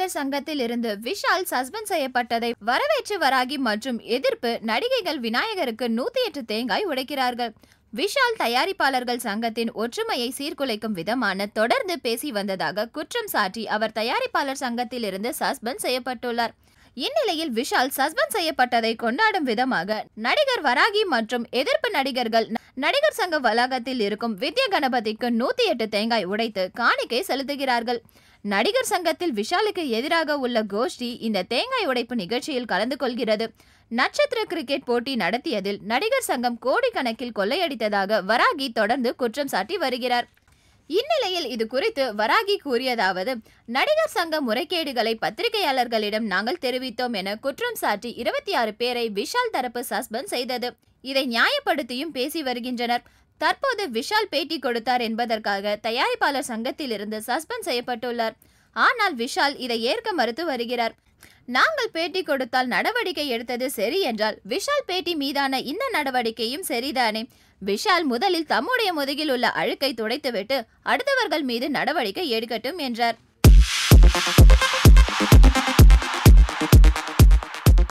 தயாரிப்பாளர் சங்கத்தில் இருந்து விஷால் சஸ்பெண்ட் செய்யப்பட்டதை வரவேற்று வராகி மற்றும் எதிர்ப்பு நடிகைகள் விநாயகருக்கு 108 தேங்காய் உடைக்கிறார்கள். விஷால் தயாரிப்பாளர்கள் சங்கத்தின் ஒற்றுமையை சீர்குலைக்கும் விதமான தொடர்ந்து பேசி வந்ததாக குற்றம் சாட்டி அவர் தயாரிப்பாளர் சங்கத்தில் இருந்து சஸ்பெண்ட் செய்யப்பட்டுள்ளார். இந்நிலையில் விஷால் சஸ்பெண்ட் செய்யப்பட்டதை கொண்டாடும் விதமாக நடிகர் வராகி மற்றும் எதிர்ப்பு நடிகர்கள் நடிகர் சங்க வளாகத்தில் இருக்கும் வித்யா கணபதிக்கு 108 தேங்காய் உடைத்து காணிக்கை செலுத்துகிறார்கள். நடிகர் சங்கத்தில் விஷாலுக்கு எதிராக உள்ள கோஷ்டி இந்த தேங்காய் உடைப்பு நிகழ்ச்சியில் கலந்து கொள்கிறது. நட்சத்திர கிரிக்கெட் போட்டி நடத்தியதில் நடிகர் சங்கம் கோடிக்கணக்கில் கொள்ளையடித்ததாக வராகி தொடர்ந்து குற்றம் சாட்டி வருகிறார். இந்நிலையில் இது குறித்து வராகி கூறியதாவது, நடிகர் சங்க முறைகேடுகளை பத்திரிகையாளர்களிடம் நாங்கள் தெரிவித்தோம் என குற்றம் சாட்டி 26 பேரை விஷால் தரப்பு சஸ்பெண்ட் செய்தது. இதை நியாயப்படுத்தியும் பேசி வருகின்றனர். தற்போது விஷால் பேட்டி கொடுத்தார் என்பதற்காக தயாரிப்பாளர் சங்கத்தில் இருந்து சஸ்பெண்ட் செய்யப்பட்டுள்ளார். ஆனால் விஷால் இதை ஏற்க மறுத்து வருகிறார். நாங்கள் பேட்டி கொடுத்தால் நடவடிக்கை எடுத்தது சரி என்றால் விஷால் பேட்டி மீதான இந்த நடவடிக்கையும் சரிதானே? விஷால் முதலில் தம்முடைய முதுகில் உள்ள அழுக்கை துடைத்துவிட்டு அடுத்தவர்கள் மீது நடவடிக்கை எடுக்கட்டும் என்றார்.